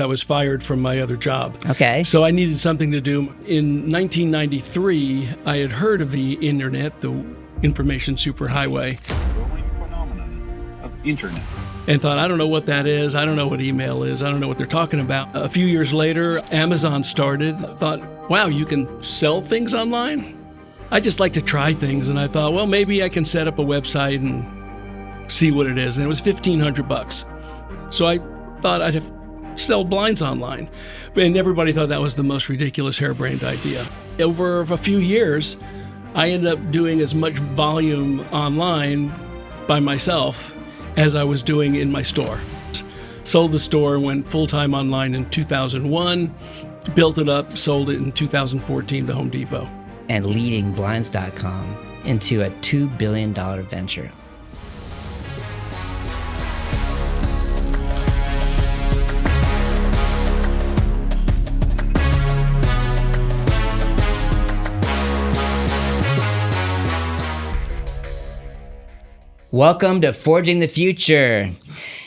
I was fired from my other job. Okay. So I needed something to do. In 1993, I had heard of the internet, the information superhighway, growing phenomenon of internet. and thought, I don't know what that is. I don't know what email is. I don't know what they're talking about. A few years later, Amazon started. I thought, wow, you can sell things online? I just like to try things, and I thought, well, maybe I can set up a website and see what it is. And it was $1,500. So I thought I'd sell blinds online. And everybody thought that was the most ridiculous harebrained idea. Over a few years, I ended up doing as much volume online by myself as I was doing in my store. Sold the store, went full-time online in 2001, built it up, sold it in 2014 to Home Depot. And leading Blinds.com into a $2 billion venture. Welcome to Forging the Future.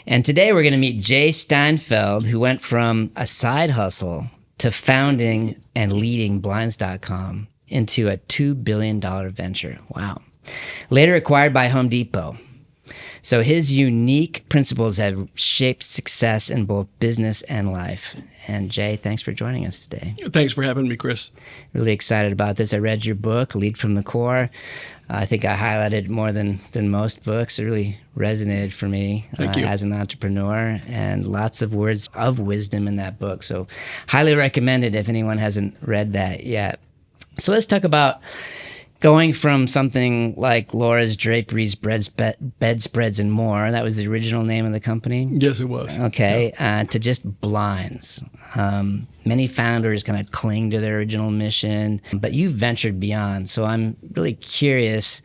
And today we're going to meet Jay Steinfeld, who went from a side hustle to founding and leading Blinds.com into a $2 billion venture. Wow. Later acquired by Home Depot. So his unique principles have shaped success in both business and life. And Jay, thanks for joining us today. Thanks for having me, Chris. Really excited about this. I read your book, Lead from the Core. I think I highlighted more than most books. It really resonated for me as an entrepreneur, and lots of words of wisdom in that book. So highly recommended if anyone hasn't read that yet. So let's talk about going from something like Laura's Draperies, Bedspreads, and more. That was the original name of the company? Yes, it was. Okay, yeah. To just blinds. Many founders kind of cling to their original mission, but you ventured beyond. So I'm really curious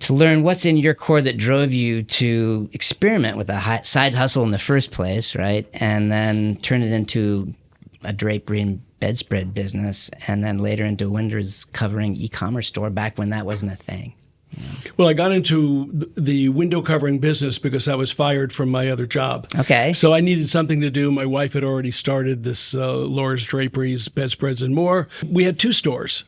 to learn what's in your core that drove you to experiment with a side hustle in the first place, right? And then turn it into a drapery and bedspread business, and then later into windows covering e-commerce store back when that wasn't a thing. Yeah. Well, I got into the window covering business because I was fired from my other job. Okay. So I needed something to do. My wife had already started this Laura's Draperies, Bedspreads, and more. We had two stores,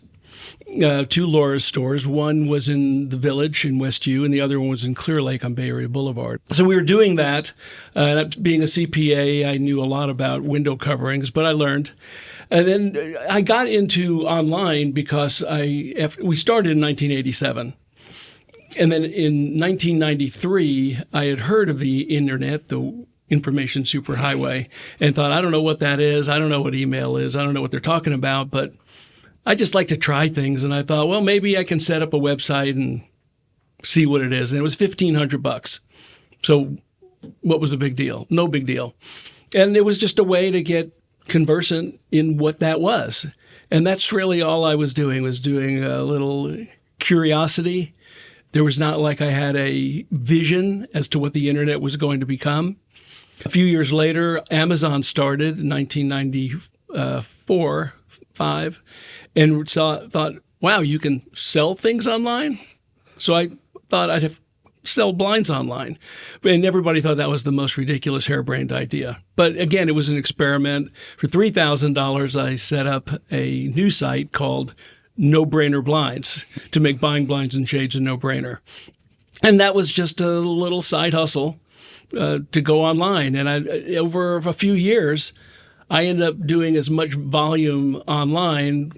two Laura's stores. One was in the Village in Westview, and the other one was in Clear Lake on Bay Area Boulevard. So we were doing that. Being a CPA, I knew a lot about window coverings, but I learned. And then I got into online because we started in 1987. And then in 1993, I had heard of the internet, the information superhighway, and thought, I don't know what that is. I don't know what email is. I don't know what they're talking about, but I just like to try things. And I thought, well, maybe I can set up a website and see what it is. And it was $1,500. So what was a big deal? No big deal. And it was just a way to get conversant in what that was. And that's really all I was doing a little curiosity. There was not like I had a vision as to what the internet was going to become. A few years later, Amazon started in 1994, 5, and thought, wow, you can sell things online? So I thought I'd sell blinds online. And everybody thought that was the most ridiculous harebrained idea. But again, it was an experiment. For $3,000, I set up a new site called No Brainer Blinds to make buying blinds and shades a no-brainer. And that was just a little side hustle to go online. And over a few years, I ended up doing as much volume online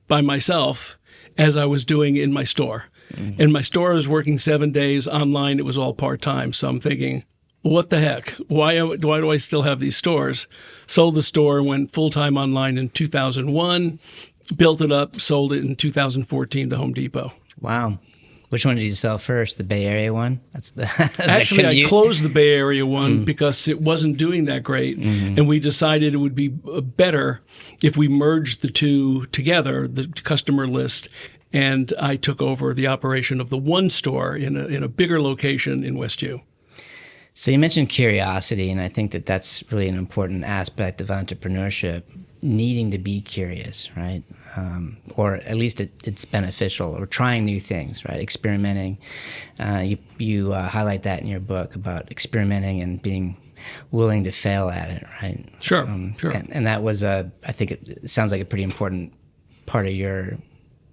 by myself as I was doing in my store. Mm-hmm. And my store was working 7 days. Online, it was all part-time. So I'm thinking, what the heck? Why do I still have these stores? Sold the store, went full-time online in 2001, built it up, sold it in 2014 to Home Depot. Wow. Which one did you sell first? The Bay Area one? Actually, I closed the Bay Area one because it wasn't doing that great. Mm-hmm. And we decided it would be better if we merged the two together, the customer list. And I took over the operation of the one store in a bigger location in Westview. So you mentioned curiosity, and I think that that's really an important aspect of entrepreneurship, needing to be curious, right? Or at least it's beneficial, or trying new things, right? Experimenting. You highlight that in your book about experimenting and willing to fail at it, right? Sure, sure. And that was I think it sounds like a pretty important part of your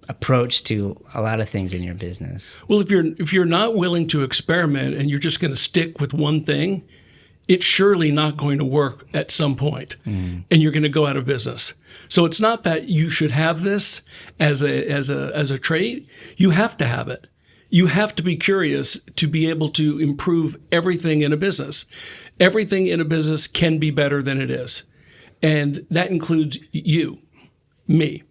approach to a lot of things in your business. Well, if you're not willing to experiment and you're just going to stick with one thing, it's surely not going to work at some point, and you're going to go out of business. So it's not that you should have this as a trait. You have to have it. You have to be curious to be able to improve everything in a business. Everything in a business can be better than it is, and that includes you. Me.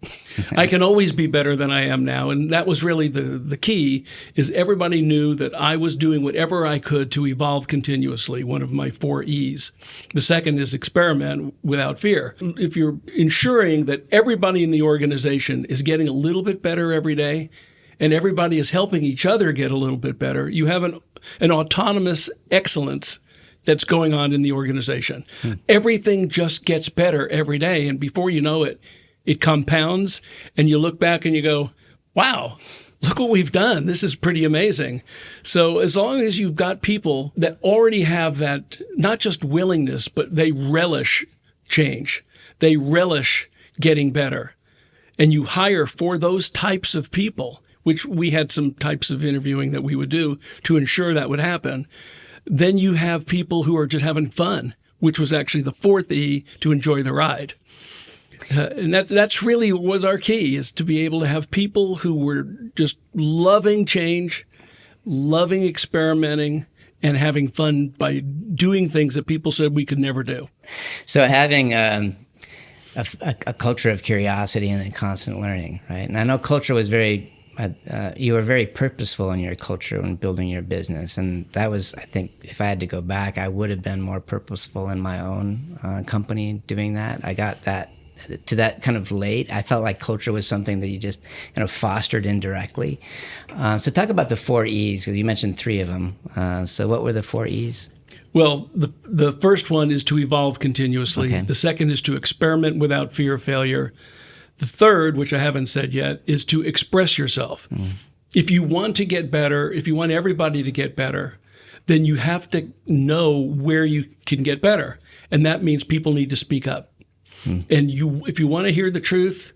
I can always be better than I am now. And that was really the key, is everybody knew that I was doing whatever I could to evolve continuously, one of my 4 E's. The second is experiment without fear. If you're ensuring that everybody in the organization is getting a little bit better every day, and everybody is helping each other get a little bit better, you have an autonomous excellence that's going on in the organization. Everything just gets better every day. And before you know it, it compounds, and you look back and you go, wow, look what we've done. This is pretty amazing. So as long as you've got people that already have that, not just willingness, but they relish change, they relish getting better, and you hire for those types of people, which we had some types of interviewing that we would do to ensure that would happen, then you have people who are just having fun, which was actually the 4th E, to enjoy the ride. And that's really was our key, is to be able to have people who were just loving change, loving experimenting, and having fun by doing things that people said we could never do. So having a culture of curiosity and constant learning, right? And I know culture was you were very purposeful in your culture when building your business. And that was, I think, if I had to go back, I would have been more purposeful in my own company doing that. I got to that kind of late. I felt like culture was something that you just kind of fostered indirectly. So talk about the 4 E's, because you mentioned 3 of them. So what were the 4 E's? Well, the first one is to evolve continuously. Okay. The second is to experiment without fear of failure. The third, which I haven't said yet, is to express yourself. If you want to get better, if you want everybody to get better, then you have to know where you can get better. And that means people need to speak up. And if you want to hear the truth,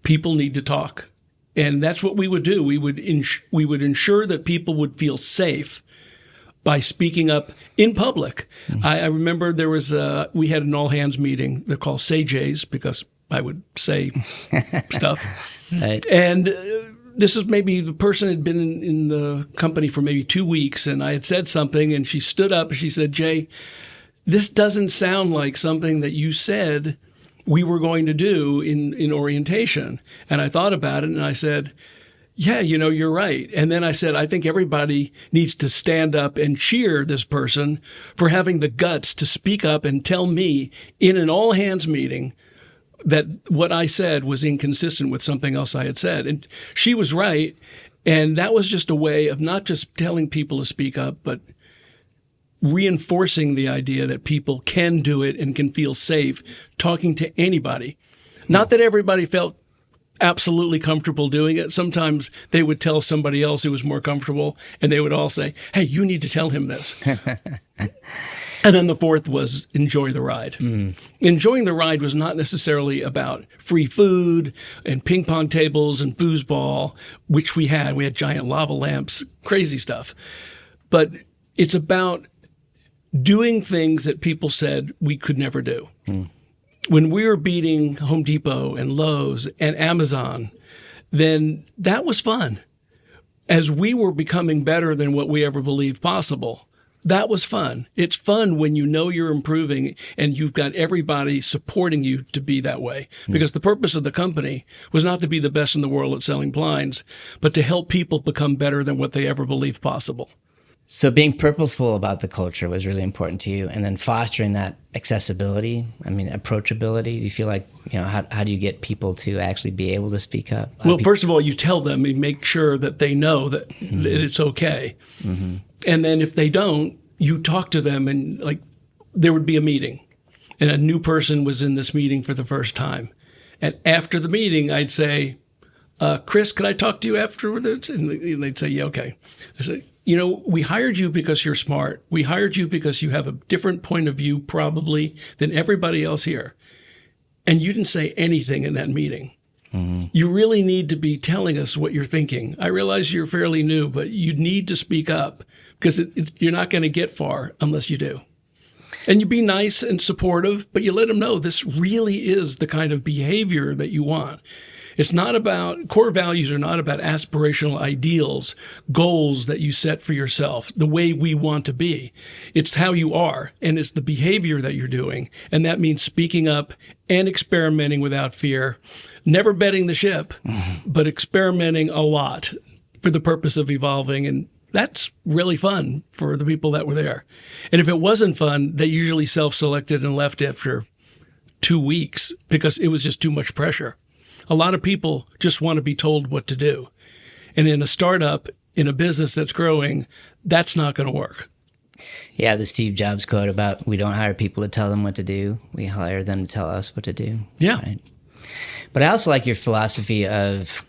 people need to talk. And that's what we would do. We would ensure that people would feel safe by speaking up in public. I remember we had an all-hands meeting. They're called Say Jays, because I would say stuff. Right. And this is maybe the person had been in the company for maybe 2 weeks, and I had said something, and she stood up and she said, "Jay, this doesn't sound like something that you said we were going to do in orientation." And I thought about it, and I said, yeah, you're right. And then I said, I think everybody needs to stand up and cheer this person for having the guts to speak up and tell me in an all-hands meeting that what I said was inconsistent with something else I had said. And she was right. And that was just a way of not just telling people to speak up, but reinforcing the idea that people can do it and can feel safe talking to anybody. Not that everybody felt absolutely comfortable doing it. Sometimes they would tell somebody else who was more comfortable, and they would all say, "Hey, you need to tell him this." And then the 4th was enjoy the ride. Enjoying the ride was not necessarily about free food and ping pong tables and foosball, which we had. We had giant lava lamps, crazy stuff. But it's about doing things that people said we could never do. When we were beating Home Depot and Lowe's and Amazon, then that was fun. As we were becoming better than what we ever believed possible, that was fun. It's fun when you know you're improving and you've got everybody supporting you to be that way. Because the purpose of the company was not to be the best in the world at selling blinds, but to help people become better than what they ever believed possible. So being purposeful about the culture was really important to you, and then fostering that accessibility, approachability. Do you feel like, how do you get people to actually be able to speak up? Well, first of all, you tell them and make sure that they know that it's okay. And then if they don't, you talk to them, and there would be a meeting, and a new person was in this meeting for the first time. And after the meeting, I'd say, Chris, could I talk to you afterwards? And they'd say, yeah, okay. I say, we hired you because you're smart. We hired you because you have a different point of view probably than everybody else here. And you didn't say anything in that meeting. Mm-hmm. You really need to be telling us what you're thinking. I realize you're fairly new, but you need to speak up because you're not going to get far unless you do. And you be nice and supportive, but you let them know this really is the kind of behavior that you want. It's not about, core values are not about aspirational ideals, goals that you set for yourself, the way we want to be. It's how you are, and it's the behavior that you're doing. And that means speaking up and experimenting without fear, never betting the ship, but experimenting a lot for the purpose of evolving. And that's really fun for the people that were there. And if it wasn't fun, they usually self-selected and left after 2 weeks because it was just too much pressure. A lot of people just want to be told what to do. And in a startup, in a business that's growing, that's not going to work. Yeah, the Steve Jobs quote about we don't hire people to tell them what to do. We hire them to tell us what to do. Yeah. Right? But I also like your philosophy of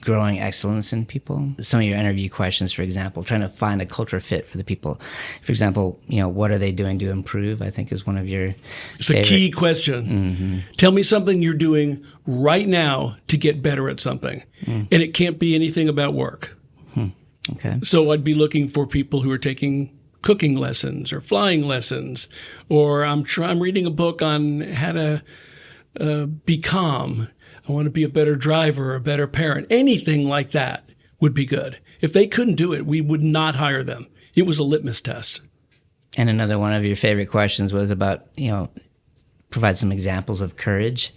growing excellence in people. Some of your interview questions, for example, trying to find a culture fit for the people. For example, what are they doing to improve? I think is one of your It's a key question. Mm-hmm. Tell me something you're doing right now to get better at something. And it can't be anything about work. Okay. So I'd be looking for people who are taking cooking lessons or flying lessons, or I'm reading a book on how to be calm. I want to be a better driver, a better parent. Anything like that would be good. If they couldn't do it, we would not hire them. It was a litmus test. And another one of your favorite questions was about, provide some examples of courage.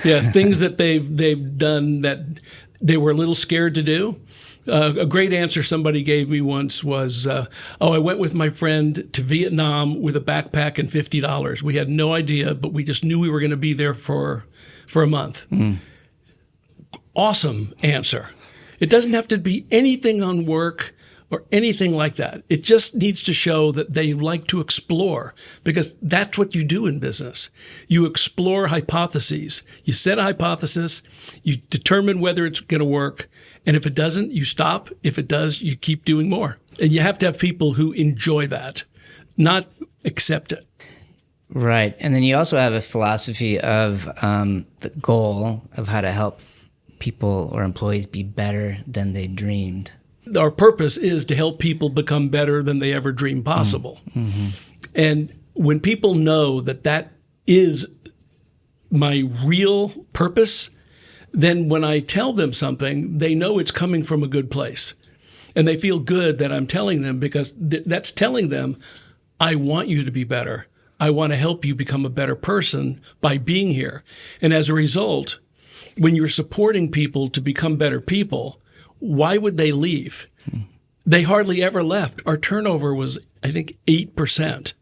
Yes, things that they've done that they were a little scared to do. A great answer somebody gave me once was, I went with my friend to Vietnam with a backpack and $50. We had no idea, but we just knew we were going to be there for a month. Awesome answer. It doesn't have to be anything on work or anything like that. It just needs to show that they like to explore, because that's what you do in business. You explore hypotheses. You set a hypothesis, you determine whether it's going to work, and if it doesn't, you stop. If it does, you keep doing more. And you have to have people who enjoy that, not accept it. Right. And then you also have a philosophy of the goal of how to help people or employees be better than they dreamed. Our purpose is to help people become better than they ever dreamed possible. Mm-hmm. And when people know that that is my real purpose, then when I tell them something, they know it's coming from a good place. And they feel good that I'm telling them, because that's telling them, I want you to be better. I want to help you become a better person by being here. And as a result, when you're supporting people to become better people, why would they leave? They hardly ever left. Our turnover was, I think, 8%.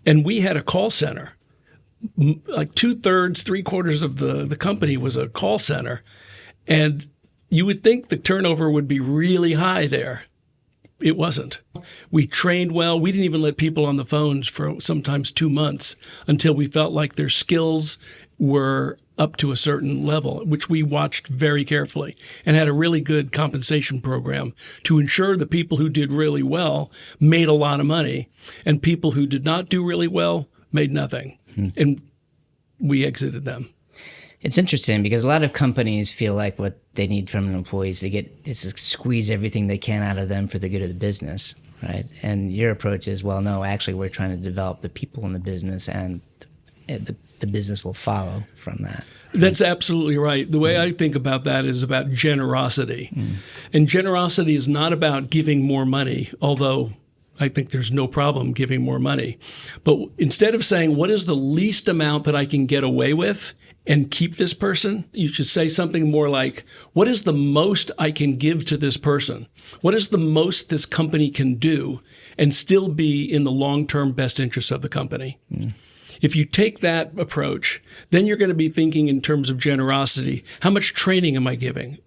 And we had a call center. Like 2/3, 3/4 of the company was a call center. And you would think the turnover would be really high there. It wasn't. We trained well. We didn't even let people on the phones for sometimes 2 months until we felt like their skills were up to a certain level, which we watched very carefully, and had a really good compensation program to ensure the people who did really well made a lot of money, and people who did not do really well made nothing. And we exited them. It's interesting because a lot of companies feel like what they need from employees is to squeeze everything they can out of them for the good of the business, right? And your approach is, well, no, actually, we're trying to develop the people in the business, and the business will follow from that. That's absolutely right. The way I think about that is about generosity. And generosity is not about giving more money, although I think there's no problem giving more money. But instead of saying, what is the least amount that I can get away with and keep this person, you should say something more like, what is the most I can give to this person? What is the most this company can do and still be in the long-term best interest of the company? If you take that approach, then you're going to be thinking in terms of generosity. How much training am I giving?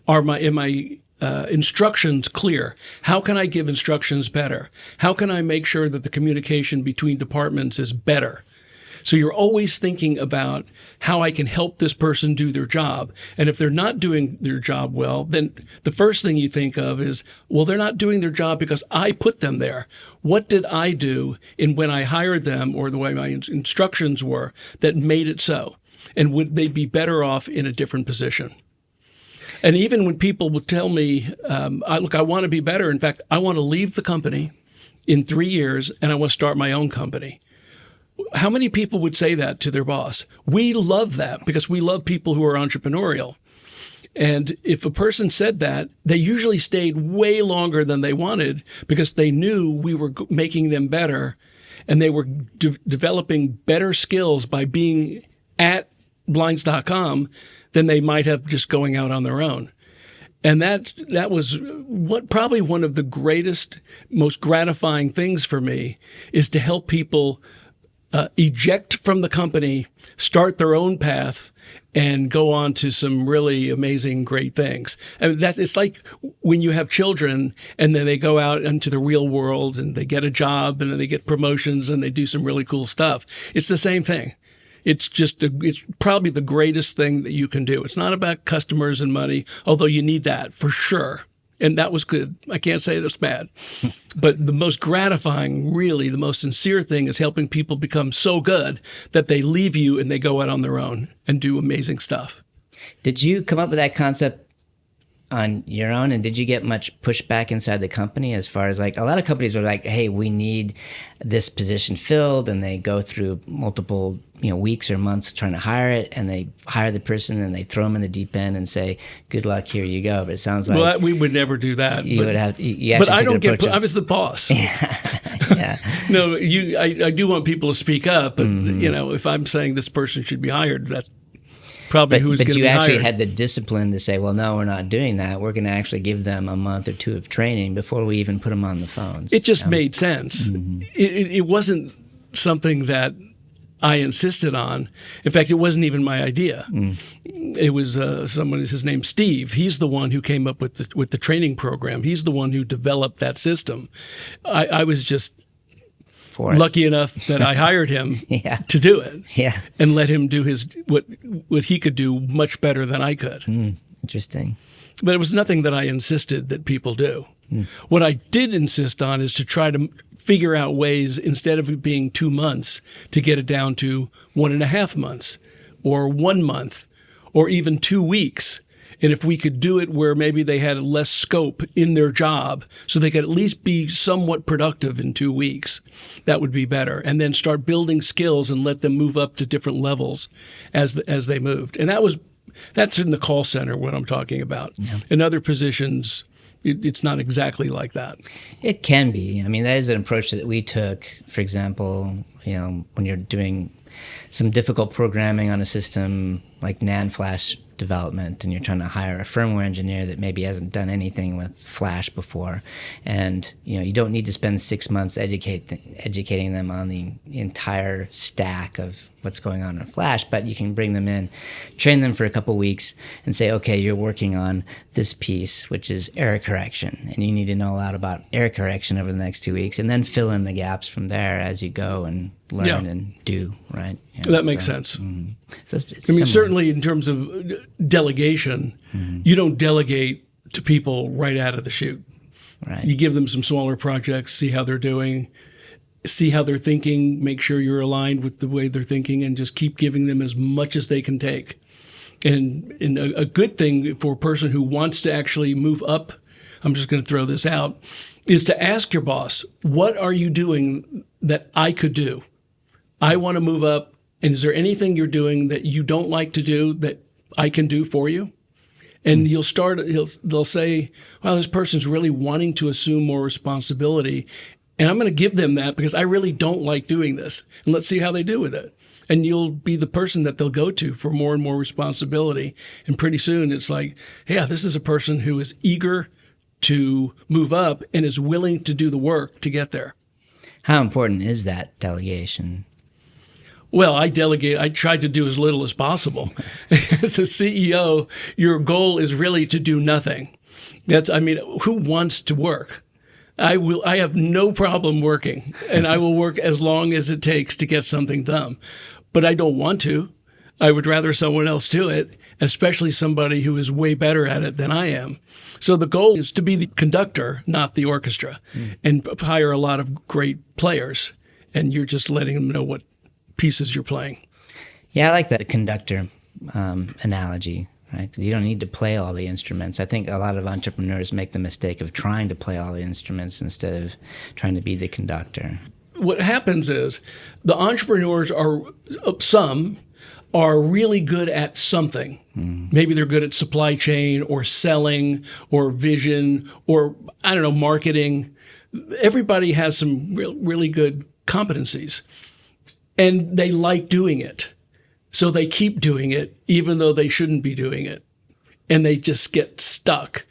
Am my instructions clear? How can I give instructions better? How can I make sure that the communication between departments is better? So you're always thinking about how I can help this person do their job. And if they're not doing their job well, then the first thing you think of is, well, they're not doing their job because I put them there. What did I do in when I hired them or the way my instructions were that made it so? And would they be better off in a different position? And even when people would tell me, look, I want to be better. In fact, I want to leave the company in 3 years and I want to start my own company. How many people would say that to their boss? We love that because we love people who are entrepreneurial. And if a person said that, they usually stayed way longer than they wanted because they knew we were making them better and they were developing better skills by being at blinds.com than they might have just going out on their own. And that was probably one of the greatest, most gratifying things for me is to help people eject from the company, start their own path, and go on to some really amazing, great things. I mean, it's like when you have children and then they go out into the real world and they get a job and then they get promotions and they do some really cool stuff. It's the same thing. It's probably the greatest thing that you can do. It's not about customers and money, although you need that for sure. And that was good. I can't say that's bad. But the most gratifying, really, the most sincere thing is helping people become so good that they leave you and they go out on their own and do amazing stuff. Did you come up with that concept on your own, and did you get much pushback inside the company as far as like a lot of companies are like, hey, we need this position filled, and they go through multiple weeks or months trying to hire it, and they hire the person and they throw them in the deep end and say, good luck, here you go. But it sounds like we would never do that. But I don't get I was the boss. Yeah. No, I do want people to speak up, but if I'm saying this person should be hired, that's probably who's going to be hired. But you actually had the discipline to say, well, no, we're not doing that. We're going to actually give them a month or two of training before we even put them on the phones. It just made sense. Mm-hmm. It wasn't something that I insisted on. In fact, it wasn't even my idea. It was his name's Steve. He's the one who came up with the training program. He's the one who developed that system. I was just lucky enough that I hired him to do it and let him do what he could do much better than I could. Interesting. But it was nothing that I insisted that people do. What I did insist on is to try to figure out ways, instead of it being 2 months, to get it down to 1.5 months or 1 month or even 2 weeks. And if we could do it where maybe they had less scope in their job so they could at least be somewhat productive in 2 weeks, that would be better. And then start building skills and let them move up to different levels as they moved. And that's in the call center, what I'm talking about. Yeah. In other positions, it's not exactly like that. It can be. I mean, that is an approach that we took. For example, when you're doing some difficult programming on a system like NAND flash development, and you're trying to hire a firmware engineer that maybe hasn't done anything with Flash before, and you don't need to spend 6 months educating them on the entire stack of what's going on in Flash, but you can bring them in, train them for a couple weeks, and say, okay, you're working on this piece, which is error correction, and you need to know a lot about error correction over the next 2 weeks, and then fill in the gaps from there as you go and learn and do, right? That makes sense. Mm-hmm. So certainly in terms of delegation, you don't delegate to people right out of the chute. Right. You give them some smaller projects, see how they're doing, see how they're thinking, make sure you're aligned with the way they're thinking, and just keep giving them as much as they can take. And a good thing for a person who wants to actually move up, I'm just going to throw this out, is to ask your boss, what are you doing that I could do? I want to move up. And is there anything you're doing that you don't like to do that I can do for you? And they'll say, wow, this person's really wanting to assume more responsibility. And I'm going to give them that because I really don't like doing this. And let's see how they do with it. And you'll be the person that they'll go to for more and more responsibility. And pretty soon it's like, yeah, this is a person who is eager to move up and is willing to do the work to get there. How important is that delegation? Well, I delegate. I try to do as little as possible. As a CEO, your goal is really to do nothing. Who wants to work? I have no problem working, and I will work as long as it takes to get something done. but I don't want to. I would rather someone else do it, especially somebody who is way better at it than I am. So the goal is to be the conductor, not the orchestra, and hire a lot of great players. And you're just letting them know what pieces you're playing. Yeah, I like the conductor analogy, right? 'Cause you don't need to play all the instruments. I think a lot of entrepreneurs make the mistake of trying to play all the instruments instead of trying to be the conductor. What happens is the entrepreneurs some are really good at something. Maybe they're good at supply chain or selling or vision or, I don't know, marketing. Everybody has some really good competencies, and they like doing it. So they keep doing it even though they shouldn't be doing it. And they just get stuck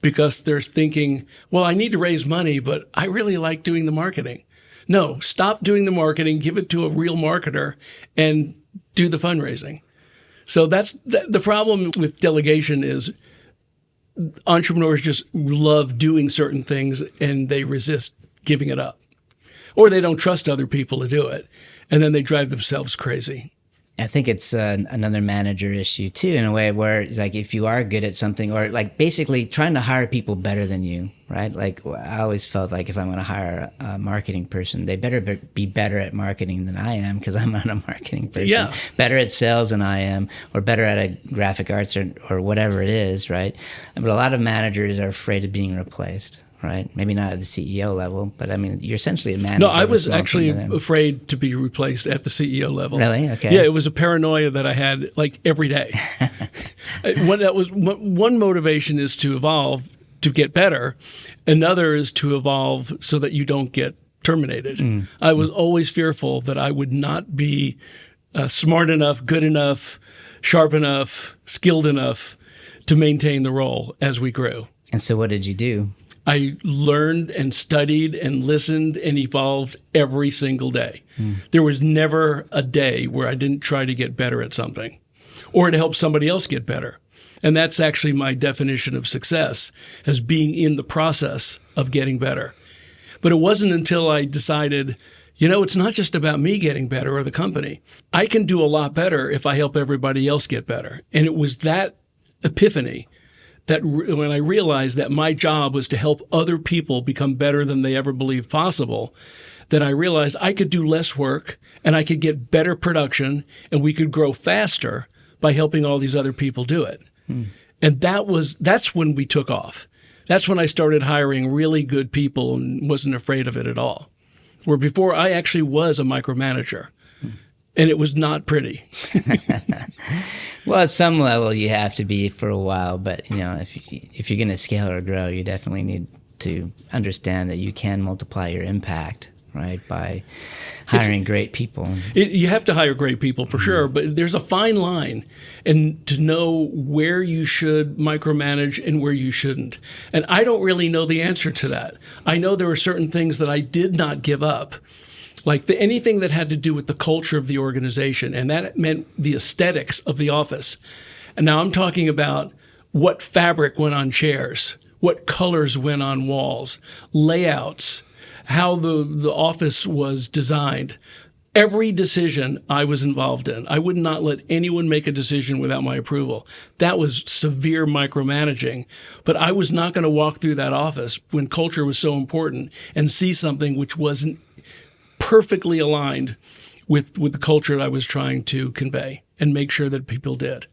because they're thinking, well, I need to raise money, but I really like doing the marketing. No, stop doing the marketing, give it to a real marketer, and do the fundraising. So that's the problem with delegation is entrepreneurs just love doing certain things and they resist giving it up. Or they don't trust other people to do it, and then they drive themselves crazy. I think it's another manager issue too, in a way where, like, if you are good at something, or like basically trying to hire people better than you, right? Like, I always felt like if I'm going to hire a marketing person, they better be better at marketing than I am, because I'm not a marketing person. Yeah. Better at sales than I am, or better at a graphic arts or whatever it is, right? But a lot of managers are afraid of being replaced. Right? Maybe not at the CEO level, but I mean, you're essentially a manager. No, I was actually afraid to be replaced at the CEO level. Really? Okay. Yeah, it was a paranoia that I had like every day. One motivation is to evolve, to get better. Another is to evolve so that you don't get terminated. I was always fearful that I would not be smart enough, good enough, sharp enough, skilled enough to maintain the role as we grew. And so what did you do? I learned and studied and listened and evolved every single day. There was never a day where I didn't try to get better at something or to help somebody else get better. And that's actually my definition of success, as being in the process of getting better. But it wasn't until I decided, it's not just about me getting better or the company. I can do a lot better if I help everybody else get better. And it was that epiphany that when I realized that my job was to help other people become better than they ever believed possible, that I realized I could do less work and I could get better production and we could grow faster by helping all these other people do it. And that's when we took off. That's when I started hiring really good people and wasn't afraid of it at all. Where before I actually was a micromanager. And it was not pretty. Well, at some level you have to be for a while, but if you're going to scale or grow, you definitely need to understand that you can multiply your impact, right, by hiring great people. You have to hire great people for sure, but there's a fine line, and to know where you should micromanage and where you shouldn't. And I don't really know the answer to that. I know there were certain things that I did not give up. Like anything that had to do with the culture of the organization, and that meant the aesthetics of the office. And now I'm talking about what fabric went on chairs, what colors went on walls, layouts, how the office was designed. Every decision I was involved in. I would not let anyone make a decision without my approval. That was severe micromanaging. But I was not going to walk through that office when culture was so important and see something which wasn't perfectly aligned with the culture that I was trying to convey and make sure that people did.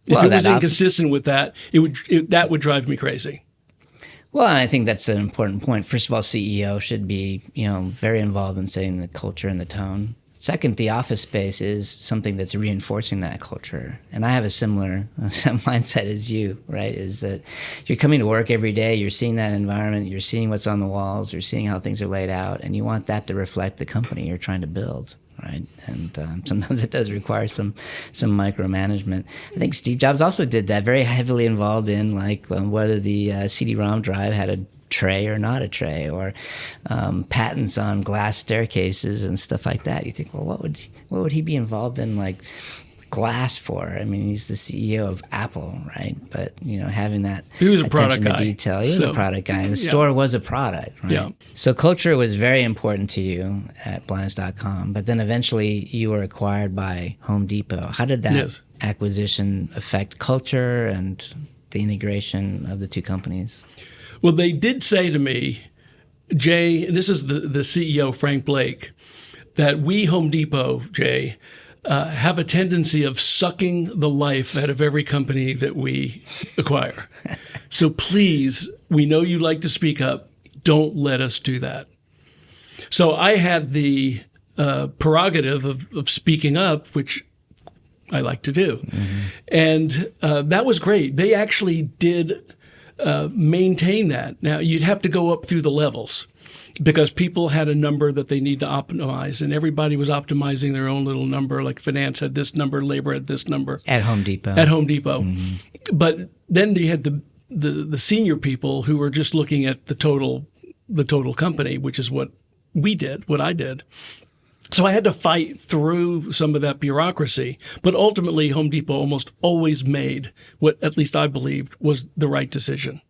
If it was inconsistent with that, that would drive me crazy. Well, I think that's an important point. First of all, CEO should be, very involved in setting the culture and the tone. Second, the office space is something that's reinforcing that culture. And I have a similar mindset as you, right? Is that you're coming to work every day, you're seeing that environment, you're seeing what's on the walls, you're seeing how things are laid out, and you want that to reflect the company you're trying to build, right? And sometimes it does require some micromanagement. I think Steve Jobs also did that, very heavily involved in whether the CD-ROM drive had a tray or not a tray, or patents on glass staircases and stuff like that. You think, well, what would he be involved in, like glass for? I mean, he's the CEO of Apple, right? But, having that He was a product attention to guy. detail. He was a product guy. The store was a product, right? Yeah. So culture was very important to you at Blinds.com, but then eventually you were acquired by Home Depot. How did that acquisition affect culture and the integration of the two companies? Well, they did say to me, Jay, this is the CEO, Frank Blake, that we, Home Depot, Jay, have a tendency of sucking the life out of every company that we acquire. So please, we know you like to speak up. Don't let us do that. So I had the prerogative of speaking up, which I like to do. Mm-hmm. And that was great. They actually did maintain that. Now, you'd have to go up through the levels, because people had a number that they need to optimize, and everybody was optimizing their own little number. Like finance had this number, labor had this number. At Home Depot. Mm-hmm. But then you had the senior people who were just looking at the total company, which is what I did. So I had to fight through some of that bureaucracy. But ultimately, Home Depot almost always made what, at least I believed, was the right decision.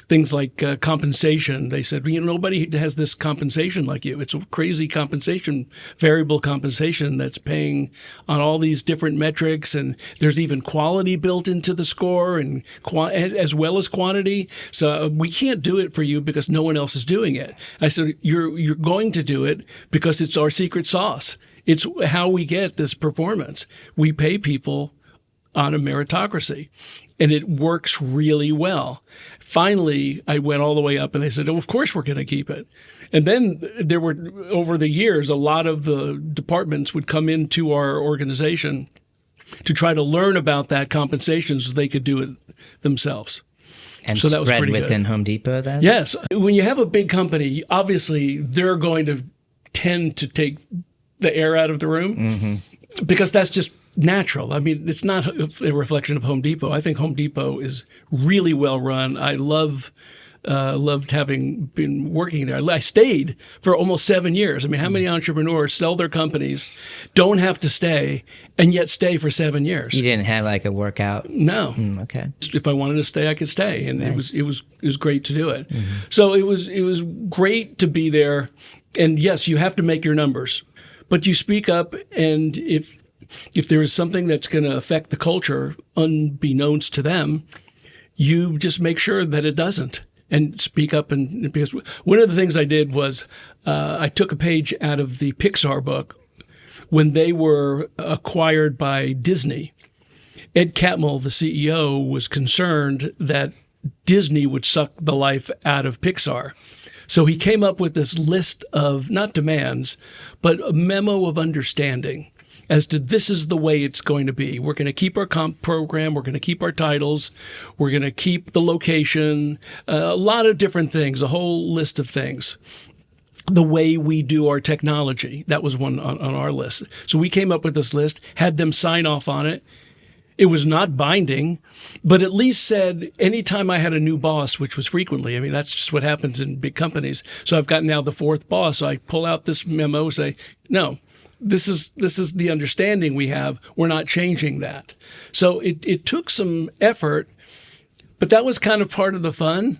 Things like compensation. They said, nobody has this compensation like you. It's a crazy compensation, variable compensation that's paying on all these different metrics. And there's even quality built into the score, and as well as quantity. So we can't do it for you because no one else is doing it. I said, you're going to do it because it's our secret sauce. It's how we get this performance. We pay people on a meritocracy. And it works really well. Finally, I went all the way up and they said, of course we're going to keep it. And then there were, over the years, a lot of the departments would come into our organization to try to learn about that compensation so they could do it themselves. And so that was spread pretty within good. Home Depot then? Yes. When you have a big company, obviously they're going to tend to take the air out of the room because that's just natural. I mean, it's not a reflection of Home Depot. I think Home Depot is really well run. I loved having been working there. I stayed for almost 7 years. I mean, how many entrepreneurs sell their companies, don't have to stay, and yet stay for 7 years? You didn't have like a workout? No. Okay. If I wanted to stay, I could stay, and Nice. it was great to do it. So it was great to be there. And yes, you have to make your numbers, but you speak up, and if there is something that's going to affect the culture unbeknownst to them, you just make sure that it doesn't and speak up. And because one of the things I did was I took a page out of the Pixar book when they were acquired by Disney. Ed Catmull, the CEO, was concerned that Disney would suck the life out of Pixar. So he came up with this list of not demands, but a memo of understanding as to this is the way it's going to be. We're going to keep our comp program. We're going to keep our titles. We're going to keep the location, a lot of different things, a whole list of things. The way we do our technology, that was one on our list. So we came up with this list, had them sign off on it. It was not binding, but at least said anytime I had a new boss, which was frequently, I mean, that's just what happens in big companies. So I've got now the fourth boss. So I pull out this memo, say, no, this is the understanding we have. We're not changing that. So it took some effort, but that was kind of part of the fun,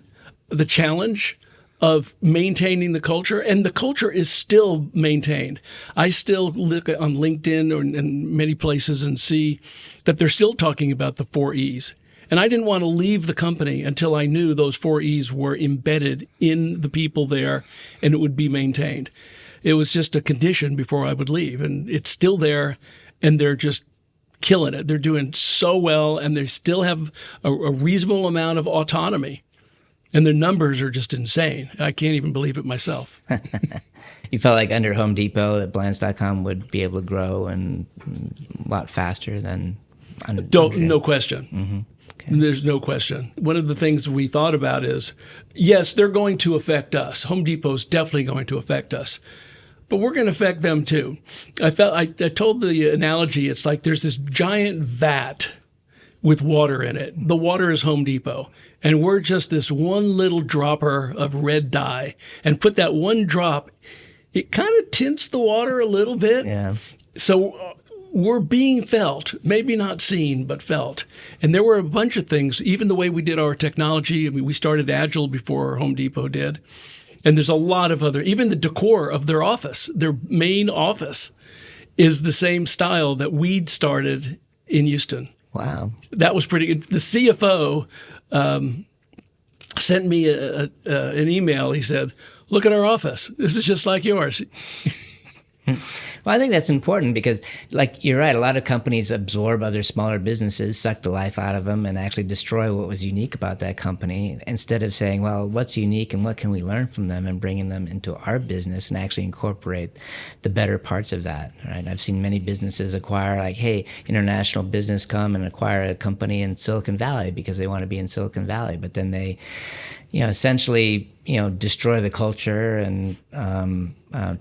the challenge of maintaining the culture. And the culture is still maintained. I still look on LinkedIn or in many places and see that they're still talking about the 4 E's. And I didn't want to leave the company until I knew those 4 E's were embedded in the people there and it would be maintained. It was just a condition before I would leave. And it's still there, and they're just killing it. They're doing so well, and they still have a reasonable amount of autonomy. And their numbers are just insane. I can't even believe it myself. You felt like under Home Depot that Blinds.com would be able to grow and a lot faster than under No question. Mm-hmm. Okay. There's no question. One of the things we thought about is, yes, they're going to affect us. Home Depot's definitely going to affect us. But we're going to affect them too. I told the analogy, it's like there's this giant vat with water in it. The water is Home Depot. And we're just this one little dropper of red dye. And put that one drop, it kind of tints the water a little bit. Yeah. So were being felt, maybe not seen, but felt. And there were a bunch of things, even the way we did our technology. I mean, we started Agile before Home Depot did. And there's a lot of other, even the decor of their office, their main office is the same style that we'd started in Houston. Wow. That was pretty good. The CFO sent me an email. He said, "Look at our office. This is just like yours." Well, I think that's important because, like, you're right, a lot of companies absorb other smaller businesses, suck the life out of them, and actually destroy what was unique about that company instead of saying, well, what's unique and what can we learn from them and bringing them into our business and actually incorporate the better parts of that, right? I've seen many businesses acquire, like, hey, international business come and acquire a company in Silicon Valley because they want to be in Silicon Valley, but then they, essentially, destroy the culture and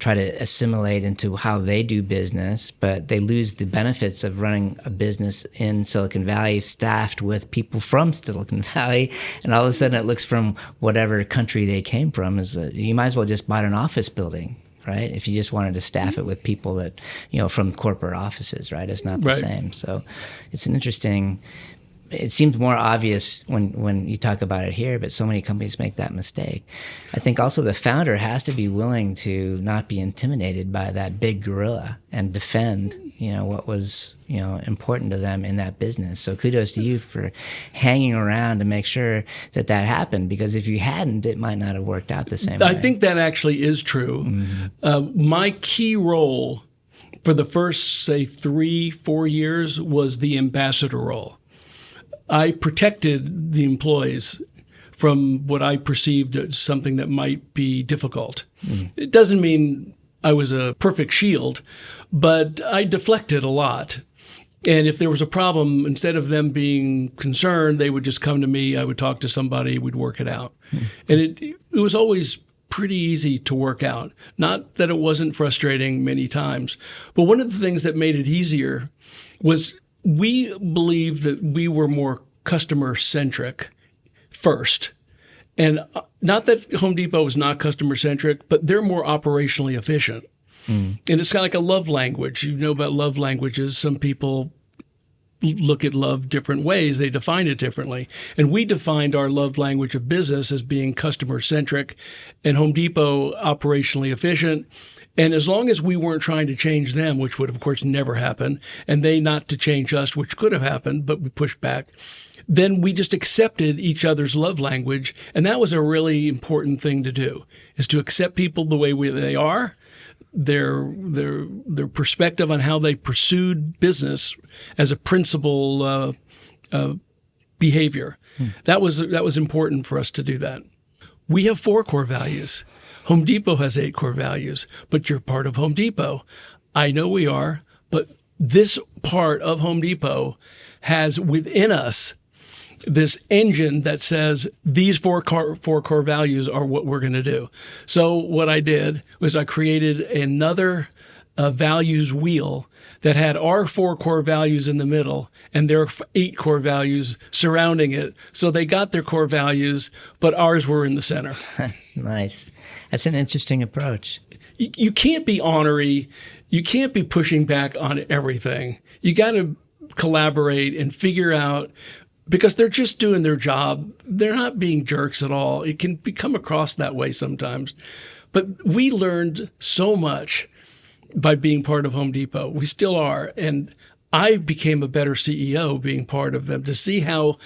try to assimilate into how they do business, but they lose the benefits of running a business in Silicon Valley staffed with people from Silicon Valley, and all of a sudden it looks from whatever country they came from is that you might as well just buy an office building, right? If you just wanted to staff it with people that, from corporate offices, right? It's not the same. So it's an interesting. It seems more obvious when you talk about it here, but so many companies make that mistake. I think also the founder has to be willing to not be intimidated by that big gorilla and defend, what was, important to them in that business. So kudos to you for hanging around to make sure that happened, because if you hadn't, it might not have worked out the same way. I think that actually is true. Mm-hmm. My key role for the first, say, 3-4 years was the ambassador role. I protected the employees from what I perceived as something that might be difficult. It doesn't mean I was a perfect shield, but I deflected a lot. And if there was a problem, instead of them being concerned, they would just come to me. I would talk to somebody. We'd work it out. And it was always pretty easy to work out. Not that it wasn't frustrating many times, but one of the things that made it easier was we believed that we were more customer-centric first. And not that Home Depot is not customer-centric, but they're more operationally efficient. And it's kind of like a love language. You know about love languages. Some people look at love different ways. They define it differently. And we defined our love language of business as being customer-centric and Home Depot operationally efficient. And as long as we weren't trying to change them, which would, of course, never happen, and they not to change us, which could have happened, but we pushed back, then we just accepted each other's love language. And that was a really important thing to do, is to accept people the way they are, their perspective on how they pursued business as a principal behavior. That was important for us to do that. We have 4 core values. Home Depot has 8 core values, but you're part of Home Depot. I know we are, but this part of Home Depot has within us this engine that says these 4 core values are what we're going to do. So what I did was I created another values wheel that had our 4 core values in the middle and their 8 core values surrounding it. So they got their core values, but ours were in the center. Nice. That's an interesting approach. You can't be ornery. You can't be pushing back on everything. You got to collaborate and figure out, because they're just doing their job. They're not being jerks at all. It can come across that way sometimes. But we learned so much by being part of Home Depot. We still are. And I became a better CEO being part of them, to see how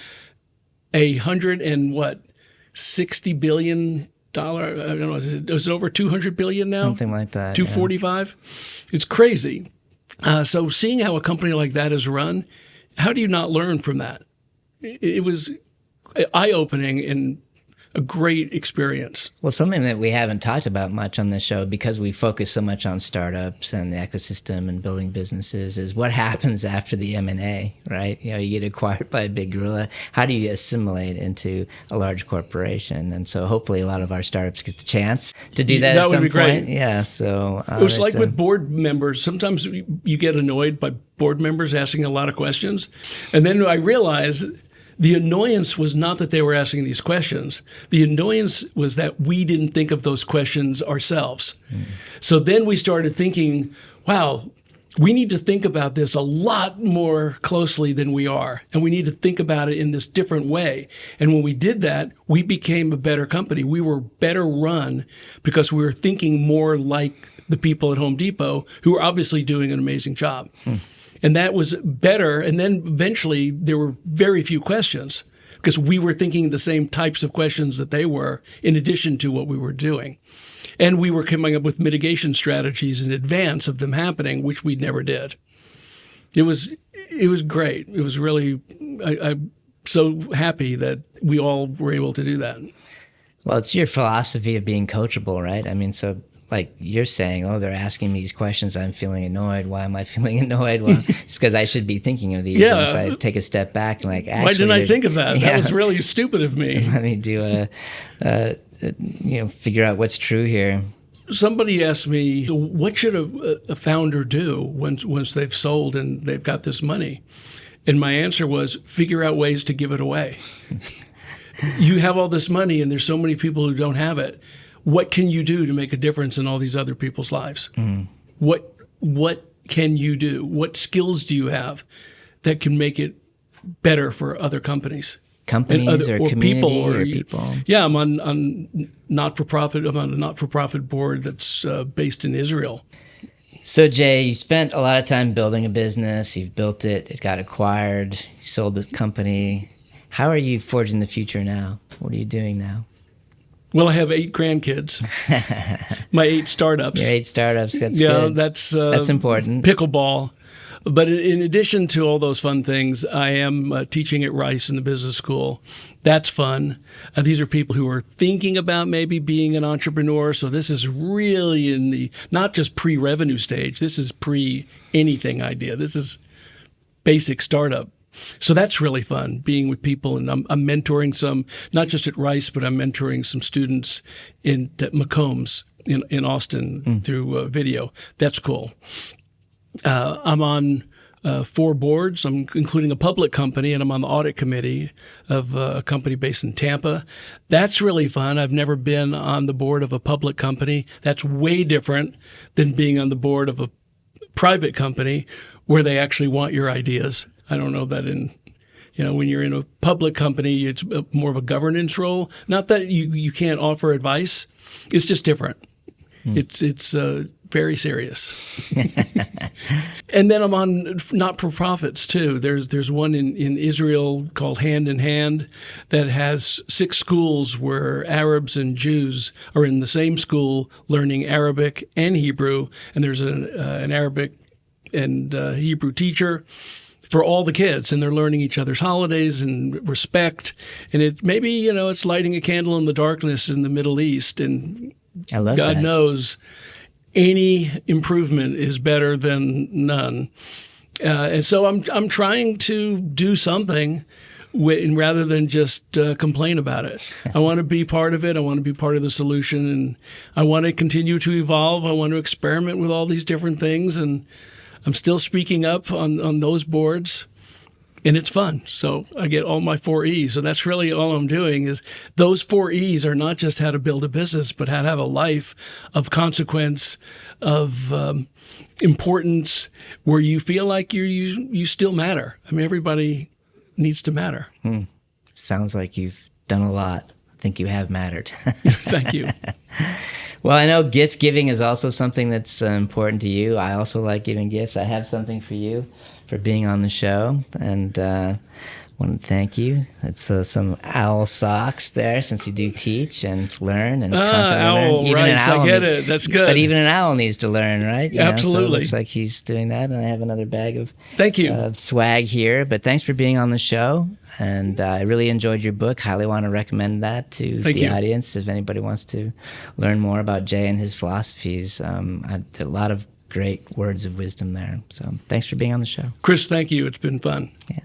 $60 billion, I don't know, is it over 200 billion now? Something like that. 245? Yeah. It's crazy. So seeing how a company like that is run, how do you not learn from that? It was eye-opening and a great experience. Well, something that we haven't talked about much on this show, because we focus so much on startups and the ecosystem and building businesses, is what happens after the M&A, right? You get acquired by a big gorilla. How do you assimilate into a large corporation? And so hopefully a lot of our startups get the chance to do that at some point. That would be great. Yeah, so it was like with board members. Sometimes you get annoyed by board members asking a lot of questions. And then I realized the annoyance was not that they were asking these questions. The annoyance was that we didn't think of those questions ourselves. So then we started thinking, wow, we need to think about this a lot more closely than we are. And we need to think about it in this different way. And when we did that, we became a better company. We were better run because we were thinking more like the people at Home Depot, who are obviously doing an amazing job. And that was better. And then eventually there were very few questions because we were thinking the same types of questions that they were in addition to what we were doing. And we were coming up with mitigation strategies in advance of them happening, which we never did. It was great. It was really, I'm so happy that we all were able to do that. Well, it's your philosophy of being coachable, right? I mean, so like you're saying, oh, they're asking me these questions. I'm feeling annoyed. Why am I feeling annoyed? Well, it's because I should be thinking of these. Yeah. And so I take a step back and like, actually, why didn't I think of that? Yeah. That was really stupid of me. Let me do figure out what's true here. Somebody asked me, what should a founder do once they've sold and they've got this money? And my answer was, figure out ways to give it away. You have all this money and there's so many people who don't have it. What can you do to make a difference in all these other people's lives? What can you do? What skills do you have that can make it better for other companies? Companies or community or people? Yeah, I'm on not-for-profit. I'm on a not-for-profit board that's based in Israel. So, Jay, you spent a lot of time building a business. You've built it. It got acquired. You sold the company. How are you forging the future now? What are you doing now? Well, I have 8 grandkids. My 8 startups. Your 8 startups. That's yeah, good. That's important. Pickleball. But in addition to all those fun things, I am teaching at Rice in the business school. That's fun. These are people who are thinking about maybe being an entrepreneur. So this is really in the not just pre-revenue stage. This is pre-anything idea. This is basic startup. So that's really fun, being with people. And I'm mentoring some, not just at Rice, but I'm mentoring some students in Macombs in Austin through video. That's cool. I'm on 4 boards. I'm including a public company, and I'm on the audit committee of a company based in Tampa. That's really fun. I've never been on the board of a public company. That's way different than being on the board of a private company where they actually want your ideas. I don't know that when you're in a public company, it's more of a governance role. Not that you can't offer advice. It's just different. It's very serious. And then I'm on not-for-profits too. There's one in Israel called Hand in Hand that has 6 schools where Arabs and Jews are in the same school learning Arabic and Hebrew. And there's an Arabic and Hebrew teacher for all the kids, and they're learning each other's holidays and respect. And it maybe, it's lighting a candle in the darkness in the Middle East. And I love God that. knows any improvement is better than none. And so I'm trying to do something rather than just complain about it. I want to be part of it. I want to be part of the solution. And I want to continue to evolve. I want to experiment with all these different things. And I'm still speaking up on those boards. And it's fun. So I get all my 4 E's. So that's really all I'm doing is those 4 E's are not just how to build a business, but how to have a life of consequence, of importance, where you feel like you still matter. I mean, everybody needs to matter. Sounds like you've done a lot. I think you have mattered. Thank you. Well, I know gift giving is also something that's important to you. I also like giving gifts. I have something for you for being on the show, and want to thank you. It's some owl socks there, since you do teach and learn and constantly owl, learn. right? I get it. That's good. But even an owl needs to learn, right? Absolutely. So it looks like he's doing that, and I have another bag of Thank you. Swag here. But thanks for being on the show, and I really enjoyed your book. Highly want to recommend that to the audience if anybody wants to learn more about Jay and his philosophies. A lot of great words of wisdom there. So thanks for being on the show. Chris, thank you. It's been fun. Yeah.